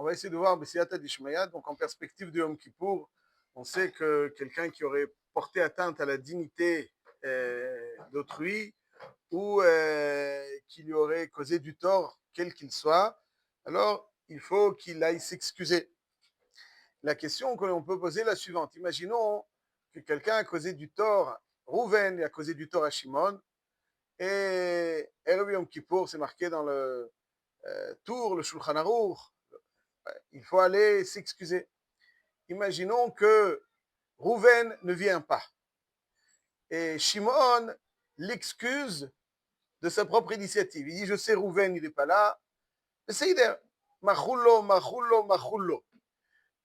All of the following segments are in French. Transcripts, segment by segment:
On va essayer de voir Bessiyata d'Ishmaïa. Donc, en perspective de Yom Kippour, on sait que quelqu'un qui aurait porté atteinte à la dignité d'autrui ou qui lui aurait causé du tort, quel qu'il soit, alors il faut qu'il aille s'excuser. La question que l'on peut poser est la suivante. Imaginons que quelqu'un a causé du tort, Rouven a causé du tort à Shimon, et Erev Yom Kippour, c'est marqué dans le Tour, le Shulchan Aruch, il faut aller s'excuser. Imaginons que Rouven ne vient pas. Et Shimon l'excuse de sa propre initiative. Il dit, je sais, Rouven, il n'est pas là. Mais c'est idée. Machullo, machullo, machullo.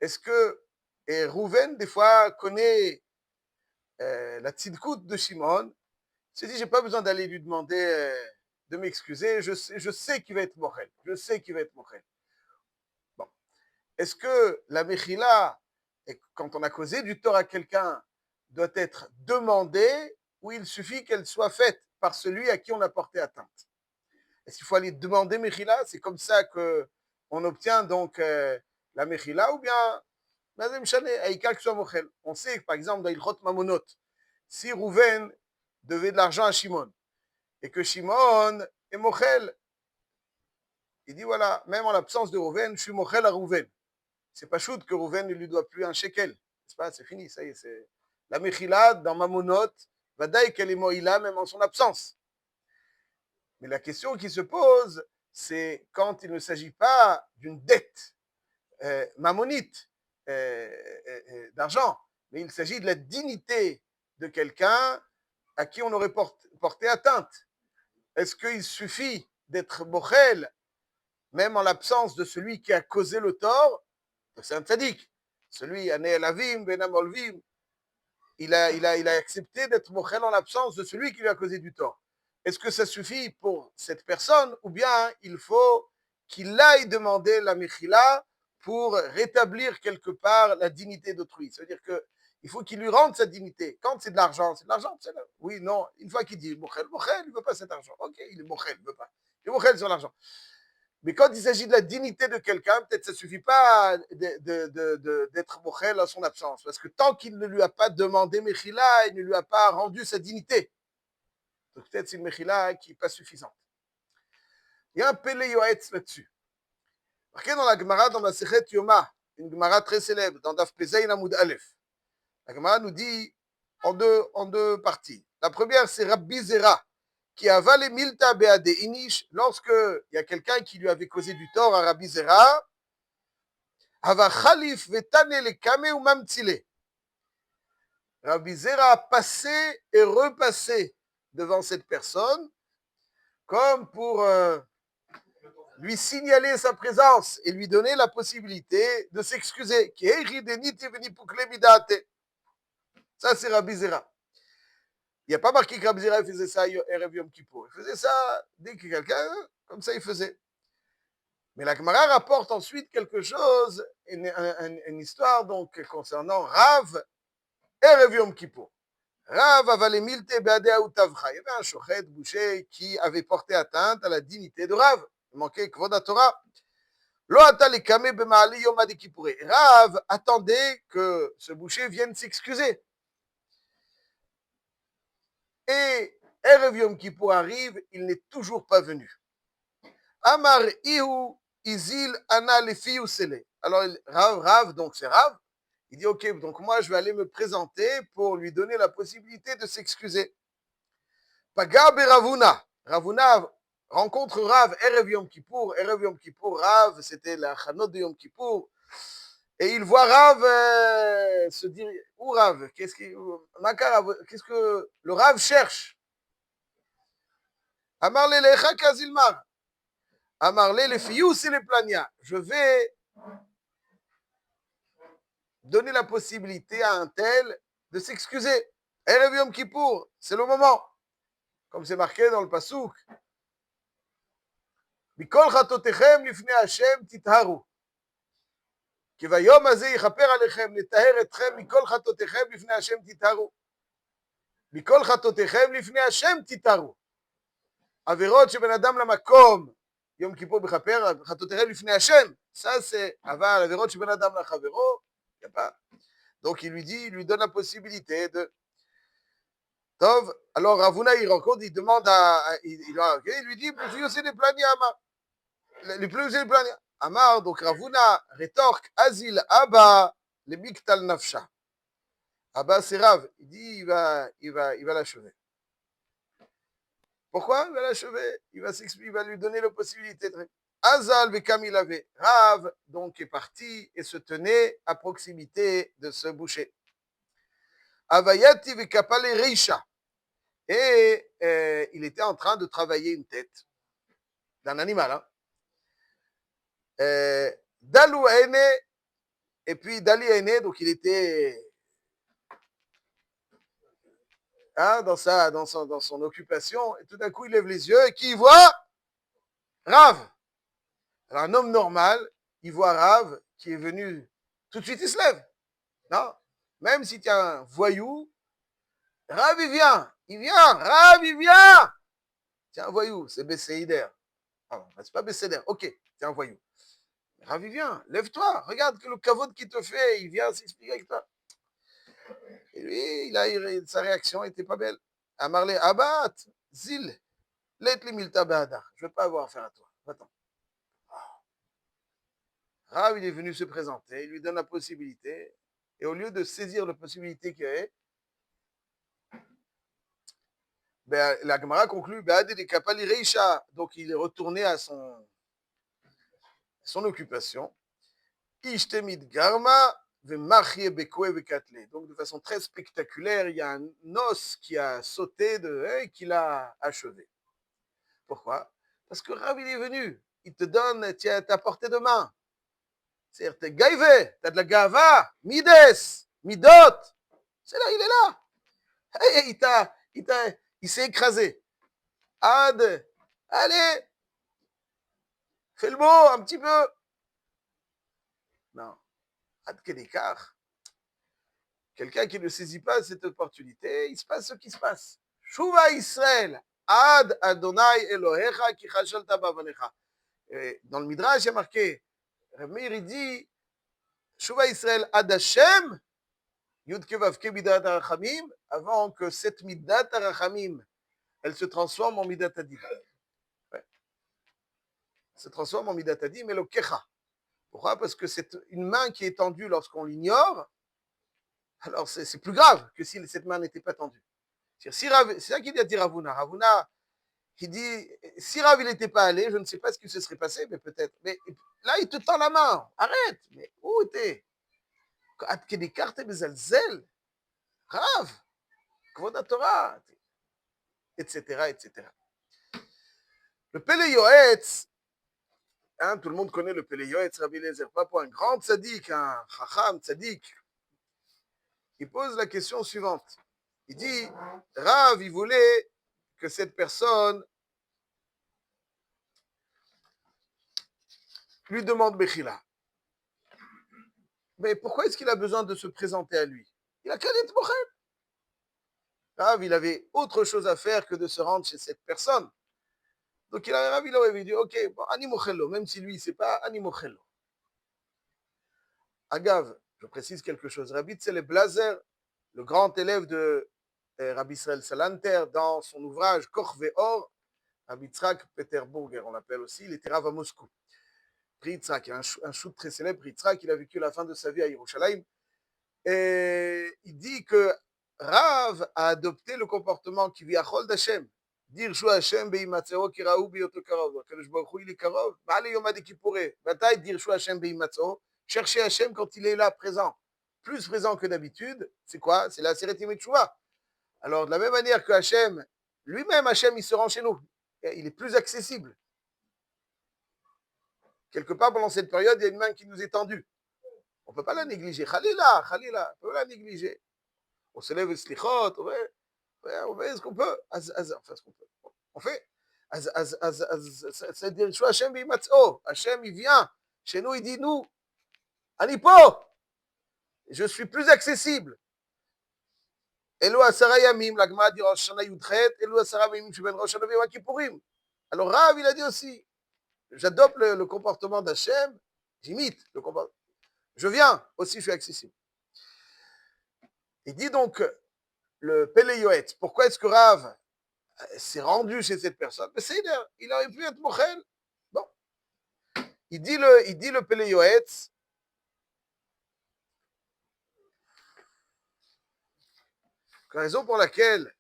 Est-ce que et Rouven, des fois, connaît la tzidkout de Shimon. Il se dit, j'ai pas besoin d'aller lui demander de m'excuser. Je sais qu'il va être mochel. Je sais qu'il va être mochel. Bon. Est-ce que la mechila, quand on a causé du tort à quelqu'un, doit être demandée ou il suffit qu'elle soit faite par celui à qui on a porté atteinte? Est-ce qu'il faut aller demander mechila? C'est comme ça qu'on obtient donc la mechila ou bien on sait, par exemple, dans Ilchot Mamonot, si Rouven devait de l'argent à Shimon et que Shimon est mochel, il dit voilà, même en l'absence de Rouven, je suis mochel à Rouven. C'est pas chouette que Rouven ne lui doit plus un shekel. C'est fini, ça y est. C'est... La Mechila, dans Mamonot, Vadaï qu'elle est moïla même en son absence. Mais la question qui se pose, c'est quand il ne s'agit pas d'une dette mammonite d'argent, mais il s'agit de la dignité de quelqu'un à qui on aurait porté atteinte. Est-ce qu'il suffit d'être mochel, même en l'absence de celui qui a causé le tort? C'est un tzaddik. Celui, Ané Elavim, Benam Olvim, il a accepté d'être mochel en l'absence de celui qui lui a causé du tort. Est-ce que ça suffit pour cette personne ou bien il faut qu'il aille demander la mechila pour rétablir quelque part la dignité d'autrui? Ça veut dire qu'il faut qu'il lui rende sa dignité. Quand c'est de l'argent, c'est de l'argent. Oui, non. Une fois qu'il dit mochel, il ne veut pas cet argent. Ok, il est mochel, il ne veut pas. Il est mochel sur l'argent. Mais quand il s'agit de la dignité de quelqu'un, peut-être ça ne suffit pas d'être mochel à son absence. Parce que tant qu'il ne lui a pas demandé Mechila, il ne lui a pas rendu sa dignité. Donc peut-être c'est une Mechila qui n'est pas suffisante. Il y a un Pele Yoetz là-dessus. Marqué dans la Gemara, dans la Sechet Yoma, une Gemara très célèbre, dans Daf Pezayin Amoud Aleph. La Gemara nous dit en deux parties. La première, c'est Rabbi Zera, qui a avalé Milta Beade Inish, lorsque il y a quelqu'un qui lui avait causé du tort à Rabbi Zera, Ava Khalif Vetane le Kame ou Mamtsile. Rabbi Zera a passé et repassé devant cette personne, comme pour lui signaler sa présence et lui donner la possibilité de s'excuser. Ça, c'est Rabbi Zera. Il n'y a pas marqué que Rabbi Zera faisait ça à Erev Yom Kippour. Il faisait ça dès que quelqu'un, comme ça, il faisait. Mais la Gemara rapporte ensuite quelque chose, une histoire donc concernant Rav Erev Yom Kippour. Rav Avalemilte Beadea Utavcha. Il y avait un shochet boucher qui avait porté atteinte à la dignité de Rav. Il manquait Kvod Torah. Lo ata lekame b'maali yom ad Kippour. Rav attendait que ce boucher vienne s'excuser. Et Erev Yom Kippour arrive, il n'est toujours pas venu. Amar Ihu Izil Ana Lefi Usele. Alors Rav, donc c'est Rav, il dit ok, donc moi je vais aller me présenter pour lui donner la possibilité de s'excuser. Paga Ravuna. Ravuna rencontre Rav Erev Yom Kippour. Erev Yom Kippour, Rav, c'était la Chanot de Yom Kippour. Et il voit Rav se dire, où Rav? Qu'est-ce que le Rav cherche? Amar Lelecha Kazilmar. Amarle les fious et les plania. Je vais donner la possibilité à un tel de s'excuser. Erev Yom Kippour, c'est le moment. Comme c'est marqué dans le Passouk. Mikol chatotechem lifnei Hashem titharu. כי ביום הזה יכפר עליכם לטהר אתכם מכל חטאותיכם לפני השם תטהרו. מכל חטאותיכם לפני השם תטהרו. עבירות שבין אדם למקום Yom Kippur Bechaper, Chatoterel Lifnei Hashem. Ça, c'est Aval, Averot, Sheben Adam Lachavero. Il n'y a pas. Donc, il lui donne la possibilité de. Tov. Alors, Ravuna, il rencontre, il demande il lui dit, je suis aussi des planiers, Amar. Les plus les planiers. Amar, donc Ravuna rétorque, Azil, Abba, les Miktal Nafsha. Abba, c'est Rav. Il dit, il va l'achever. Pourquoi il va l'achever? Il va lui donner la possibilité de. Azal Bekam il avait. Rav, donc, est parti et se tenait à proximité de ce boucher. Avayati Vekapale Reisha. Et il était en train de travailler une tête d'un animal. Hein. Dalou Aene, et puis Dali Aene, donc il était dans son occupation, et tout d'un coup il lève les yeux, et qui voit Rav. Alors un homme normal, il voit Rav qui est venu, tout de suite il se lève. Non, même si tu es un voyou, Rav il vient, Rav il vient. C'est un voyou, c'est Besséider. Ah, c'est pas Besséider, ok, c'est un voyou. Rav il vient, lève-toi, regarde que le kavod qu'il te fait, il vient s'expliquer avec toi. Et lui, sa réaction n'était pas belle. Amarle, Abat, Zil, let li milta be'adar. Je ne veux pas avoir affaire à toi. Attends. Rav, il est venu se présenter, il lui donne la possibilité, et au lieu de saisir la possibilité qu'il y a, ben, la Gemara conclut, donc il est retourné à son occupation. Ishtemid garma, donc de façon très spectaculaire, il y a un os qui a sauté et qui l'a achevé. Pourquoi? Parce que Rav, il est venu, il te donne, tu as ta portée de main. C'est-à-dire, t'es gaïvé, t'as de la gava, mides, midot. C'est là, il est là. Et il s'est écrasé. Ad, allez, fais le beau un petit peu. Non. Ad Kedekar. Quelqu'un qui ne saisit pas cette opportunité, il se passe ce qui se passe. Shuva Israël, Ad Adonai Elohecha ki chashalta bavanecha. Dans le Midrash, il y a marqué, Ramir, il dit, Shuva Israël Ad Hashem, Yud Kevavke Midat Arachamim, avant que cette Midat Arachamim, elle se transforme en Midat Adim. Ouais. Elle se transforme en Midat Adim et le Kecha. Pourquoi? Parce que c'est une main qui est tendue lorsqu'on l'ignore, alors c'est plus grave que si cette main n'était pas tendue. C'est ça qu'il dit à Ravuna. Ravuna, il dit, si Rav il n'était pas allé, je ne sais pas ce qui se serait passé, mais peut-être. Mais là, il te tend la main. Arrête. Mais où t'es? Ad kedekar te bezalzel. Rav. Kvod Torah. Etc., etc. Le Pele Yoetz, hein, tout le monde connaît le Pele Yoetz, Rabbi Eliezer, pas pour un grand tzaddik, un chacham tzaddik. Il pose la question suivante. Il dit, Rav, il voulait que cette personne lui demande Bechila. Mais pourquoi est-ce qu'il a besoin de se présenter à lui? Il a qu'à être Bochel. Rav, il avait autre chose à faire que de se rendre chez cette personne. Donc Rav, il aurait dit, ok, bon, Animochelo, même si lui, il ne sait pas, Animochelo. Agav, je précise quelque chose. Rabbi Tzele Blazer, le grand élève de Rabbi Israël Salanter, dans son ouvrage Koch Ve'or, Rabbi Tzrak Peterburger, on l'appelle aussi, il était Rav à Moscou. Yitzhak, un shoot très célèbre, Yitzhak, il a vécu la fin de sa vie à Yerushalayim. Et il dit que Rav a adopté le comportement qui vit à Chol d'Hashem. Dire Shua Hashem beimatzeo kiraou biyoto karov. Kadosh Baruch Hu il est karov. Ba'ale yom ha'dikipureh. Bataille dire Shua Hashem beimatzeo. Chercher Hashem quand il est là présent. Plus présent que d'habitude. C'est quoi? C'est la Seret Yom Teshuvah. Alors de la même manière que Hashem, lui-même Hashem, il se rend chez nous. Il est plus accessible. Quelque part, pendant cette période, il y a une main qui nous est tendue. On ne peut pas la négliger. Khalila, on ne peut pas la négliger. On se lève slichot, on fait ce qu'on peut. On fait ce qu'on peut. On fait. C'est-à-dire, Hashem bimatzo. Hashem, il vient. Chez nous, il dit, nous, Anipo, je suis plus accessible. Elo asara yamim, la Gemara dit Rosh Hashanah Yudchet, Elo asara yamim, je ben Rosh Hashanah Yom Kippourim. Alors Rav, il a dit aussi, j'adopte le comportement d'Hachem, j'imite le comportement. Je viens, aussi je suis accessible. Il dit donc, le Pélé Yoetz, pourquoi est-ce que Rav s'est rendu chez cette personne? Mais c'est il aurait pu être Mochel. Bon, il dit le Pélé Yoetz, la raison pour laquelle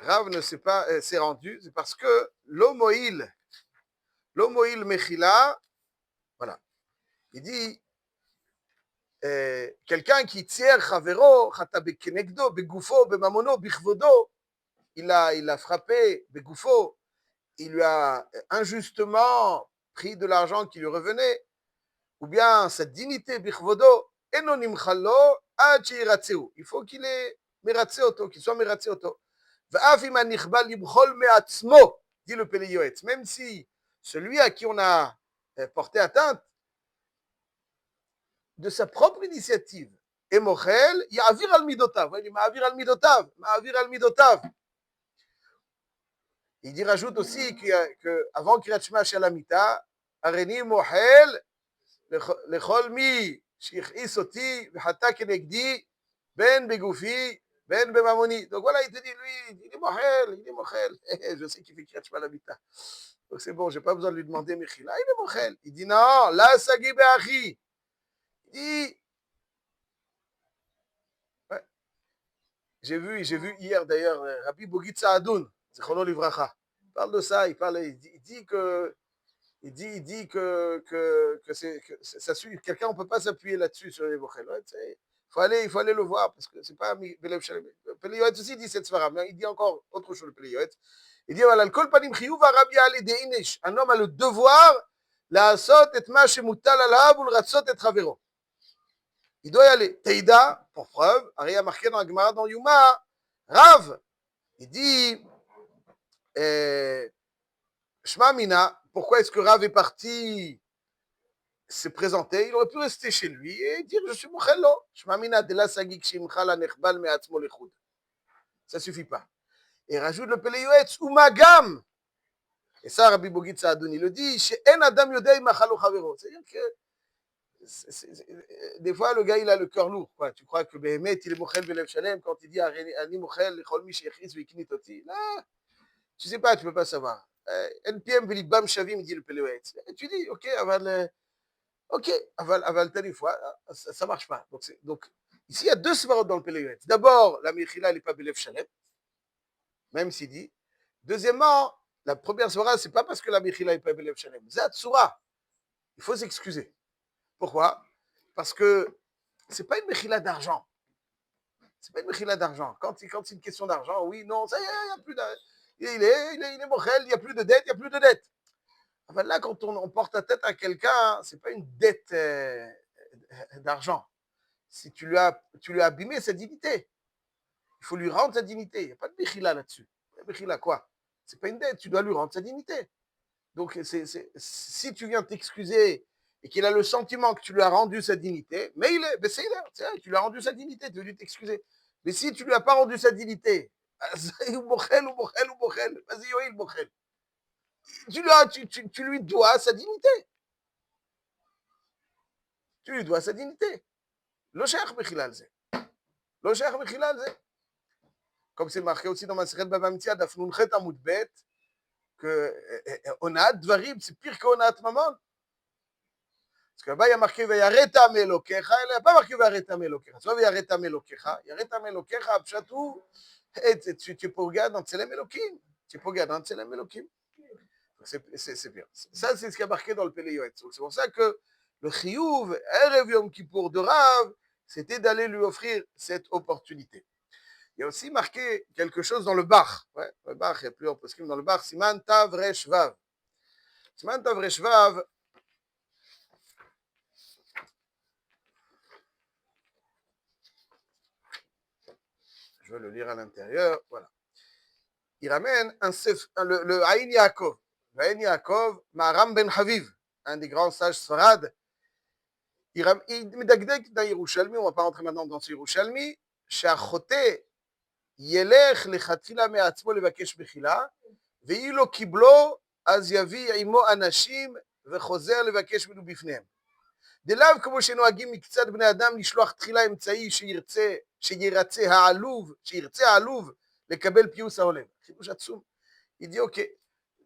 Rav ne s'est rendu, c'est parce que l'homoïl Mechila, voilà, il dit, quelqu'un qui tire Chavero, Chata Bekenegdo, Begufo, Bemamono, Bichvodo, il a frappé Begoufo, il lui a injustement pris de l'argent qui lui revenait, ou bien sa dignité, Bichvodo, Enonim Chalo, Ad Shiratzeu. Il faut qu'il ait Meratzeoto, qu'il soit Meratzeoto. Va'afim anichbal libchol me'atzmo, dit le Pélé Yoetz, même si celui à qui on a porté atteinte, de sa propre initiative, et Mochel, Ya'avir al midotav. Il dit Ma'avir al midotav, Ma'avir al midotav. Il rajoute aussi qu'avant Kriyat Shema Shalamita, Areni Mochel, lechol mi shichis oti, v'chata kenegdi, ben begoufi, ben bemamoni. Donc voilà, il te dit, lui, il est Mochel. Je sais qu'il fait Kriyat Shema Shalamita. Donc c'est bon, je n'ai pas besoin de lui demander Mechila. Il est Mochel. Il dit non, la sagi be'achi. Il dit, ouais, j'ai vu hier d'ailleurs Rabbi Bogit Saadoun, Zichrono Livracha. Il parle de ça, il dit que ça suit, quelqu'un on peut pas s'appuyer là-dessus sur les Bochel. Ouais, il faut aller le voir parce que c'est pas Belev Shalem. Pele Yoetz aussi dit cette svara, mais il dit encore autre chose le Pele Yoetz. Il dit voilà, le kol panim chiyuv Rabbi Ali de Inish. Un homme a le devoir la asot et ma shemutal alav ou le ratzot et travero. Il doit y aller. Teida, pour preuve, Ari a marqué dans la Gemara dans Yuma, Rav, il dit, Shema Mina, pourquoi est-ce que Rav est parti se présenter? Il aurait pu rester chez lui et dire je suis Mochello. Shema Mina de la sagik shimcha la nechbal me'atzmo lechud. Ça suffit pas. Et rajoute le Pélé Yoetz, ou magam. Et ça, Rabbi Bogit Saadoun, il le dit, chez En Adam Yodei Machalo Chavero. C'est-à-dire que des fois, le gars, il a le cœur lourd. Quoi. Tu crois que Behemet, il est Mochel Belev Shalem quand il dit Ani Mochel, Lechol Mi Shechis Viknit Oti. Là, tu sais pas, tu peux pas savoir. NPM Velibam Shavim, dit le Pélé Yoetz. Tu dis, ok, aval telle fois, ça marche pas. Donc, ici, il y a deux svarot dans le Pélé Yoetz. D'abord, la Mechila, elle n'est pas Belev Shalem, même s'il dit. Deuxièmement, la première svara, c'est pas parce que la Mechila n'est pas Belev Shalem. Zat Surah. Il faut s'excuser. Pourquoi? Parce que c'est pas une mechila d'argent. C'est pas une mechila d'argent. Quand c'est une question d'argent, oui, non, ça y est, il n'y a plus de. Il est mochel, il n'y a plus de dette, il n'y a plus de dette. Enfin, là, quand on porte la tête à quelqu'un, c'est pas une dette d'argent. Si tu lui as abîmé sa dignité, il faut lui rendre sa dignité. Il n'y a pas de mechila là-dessus. Mechila quoi? C'est pas une dette, tu dois lui rendre sa dignité. Donc, si tu viens t'excuser et qu'il a le sentiment que tu lui as rendu sa dignité, mais tu lui as rendu sa dignité, tu veux lui t'excuser. Mais si tu lui as pas rendu sa dignité, tu lui dois sa dignité. Tu lui dois sa dignité. Lo sheikh bechilal ze. Lo sheikh bechilal ze. Comme c'est marqué aussi dans ma Masechet Bava Metzia, Daf Nunchet Amud Bet, que Onat Dvarim, c'est pire que Onat Mamon. Parce que là-bas, il y a marqué Vayareta Melokecha, il n'y a pas marqué Vayareta Melokecha. Tu vois, Vayareta Melokecha, Yareta Melokecha, Pshatou, tu es pas regarde dans Tselem Elokim. Tu es pas regarde dans Tselem Elokim. C'est bien. Ça, c'est ce qui a marqué dans le Pélé Yoetz. C'est pour ça que le Chiyuv, Erev Yom Kippour de Rav, c'était d'aller lui offrir cette opportunité. Il y a aussi marqué quelque chose dans le Bach. Ouais, le Bach, il y a plusieurs poskim dans le Bach. Siman Tav Resh Vav. Siman Tav Resh Vav. Je vais le lire à l'intérieur. Voilà. Il ramène le Aïn Yaakov. Le Aïn Yaakov, Maharam Ben Haviv, un des grands sages Sfarad. Il medagdek dans Yerushalmi, on ne va pas rentrer maintenant dans ce Yerushalmi, שהחוטא ילך לכתחילה מעצמו לבקש מחילה, ואילו קיבלו אז יביא עמו אנשים וחוזר לבקש ממנו בפניהם. דלאו כמו שנוהגים מקצת בני אדם לשלוח תחילה אמצעי שירצה העלוב לקבל פיוס ההולם. חידוש עצום. Il dit ok,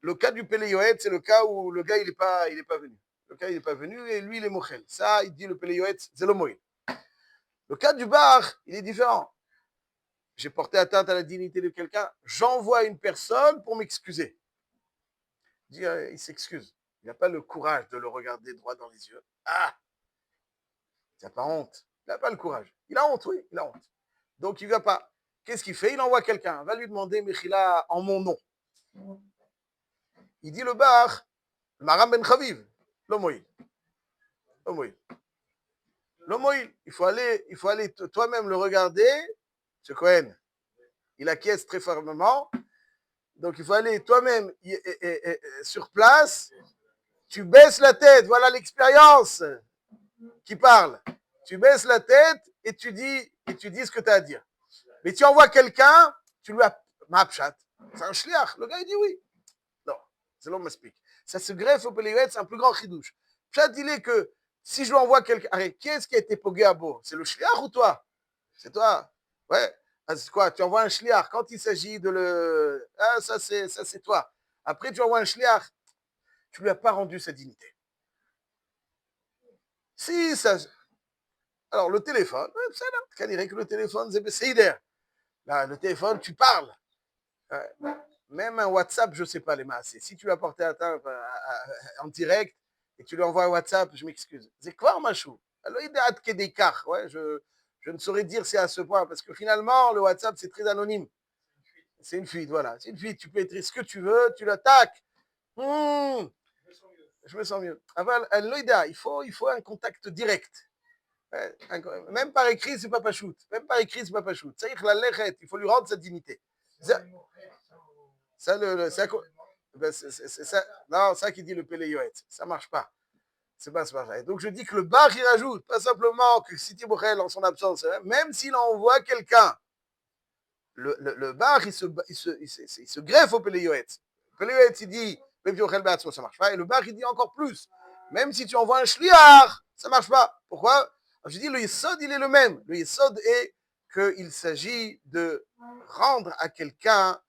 le cas du Pélé Yoetz, c'est le cas où le gars il est pas venu. Le gars il est pas venu et lui il est mochel. Ça il dit le Pélé Yoetz, c'est le moïl. Le cas du bar, il est différent. J'ai porté atteinte à la dignité de quelqu'un, j'envoie une personne pour m'excuser. Il s'excuse. Il n'a pas le courage de le regarder droit dans les yeux. Ah, il n'a pas honte. Il n'a pas le courage. Il a honte, oui, il a honte. Donc il ne va pas. Qu'est-ce qu'il fait? Il envoie quelqu'un. Va lui demander Mechila en mon nom. Il dit le bar, le Maram Ben Chaviv, le Moïl. Le Moïl. Le Moïl. Il faut aller toi-même le regarder. Ce Cohen, il acquiesce très fermement. Donc il faut aller toi-même sur place. Tu baisses la tête. Voilà l'expérience qui parle. Tu baisses la tête et tu dis ce que tu as à dire. Mais tu envoies quelqu'un, tu lui as Mapchat. C'est un shliach. Le gars il dit oui. Non, c'est l'homme m'explique. Ça se greffe au Péléuet, c'est un plus grand chidouche. Pshat, il est que si je lui envoie quelqu'un. Arrête, qui est-ce qui a été pogué à beau? C'est le shliach ou toi? C'est toi. Ouais. Ah, c'est quoi? Tu envoies un shliach. Quand il s'agit de le. Ah, ça c'est toi. Après, tu envoies un shliach. Tu lui as pas rendu sa dignité. Si ça. Alors, le téléphone, c'est là. Quand il dirait que le téléphone, c'est idéal. Là, le téléphone, tu parles. Même un WhatsApp, je ne sais pas les masses. Si tu l'as porté en direct et tu lui envoies un WhatsApp, je m'excuse. C'est quoi, Machou? Alors, il a que des cartes. Ouais, je ne saurais dire c'est à ce point parce que finalement, le WhatsApp, c'est très anonyme. C'est une fuite, voilà. C'est une fuite. Tu peux écrire ce que tu veux, tu l'attaques. Je me sens mieux. Il faut un contact direct. Même par écrit, c'est pas pachout. Même par écrit, c'est pas pachout. Il faut lui rendre sa dignité. Ça, c'est ça. Non, ça qui dit le Pélé Yoetz. Ça marche pas. C'est pas ça. Donc je dis que le bar, il rajoute, pas simplement que Siti Bochel en son absence, même s'il envoie quelqu'un, le bar, il se greffe au Pélé Yoetz. Le Pélé Yoetz, il dit, ça marche pas. Et le bar, il dit encore plus. Même si tu envoies un shliach, ça marche pas. Pourquoi? Alors, je dis, le Yesod, il est le même. Le Yesod est qu'il s'agit de rendre à quelqu'un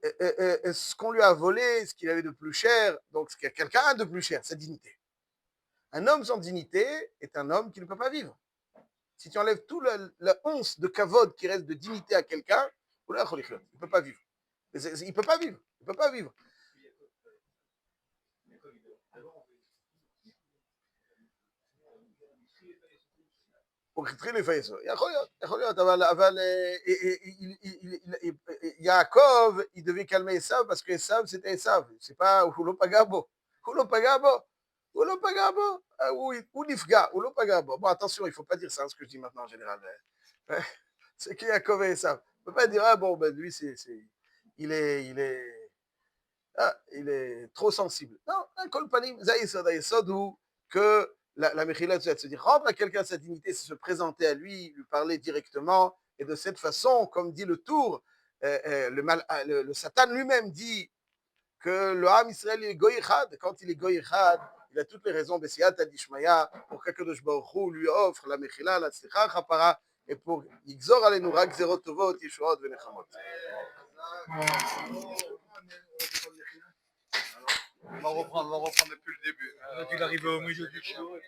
ce qu'on lui a volé, ce qu'il avait de plus cher, donc ce que quelqu'un a de plus cher, sa dignité. Un homme sans dignité est un homme qui ne peut pas vivre. Si tu enlèves tout la once de kavod qui reste de dignité à quelqu'un, il ne peut pas vivre. Il ne peut pas vivre. Il ne peut pas vivre. אבל יעקב, il devait calmer Esav parce que Esav c'était Esav, c'est pas, הוא לא פגע בו, הוא לא פגע בו, הוא לא פגע בו, הוא נפגע, הוא לא פגע בו. Bon, attention, il ne faut pas dire ça, ce que je dis maintenant en général. C'est que Yaakov et Esav. On ne peut pas dire, ah bon, ben lui, il est trop sensible. Non, un kolpanim, Zayesod, ou que la Mechila, c'est se dire, rendre à quelqu'un sa dignité, c'est se présenter à lui, lui parler directement, et de cette façon, comme dit le Tour, le Satan lui-même dit que le Ham Israël est Goïchad, quand il est Goïchad, il a toutes les raisons, Bessiyat Adishmaya, pour qu'Akadosh Baruch Hu lui offre la Mechila, la Tzlicha Chapara, et pour Yigzor Alenu Rak Zerot Tovot, Yeshuot Venechamot. On va reprendre depuis le début. Il arrive au milieu du show.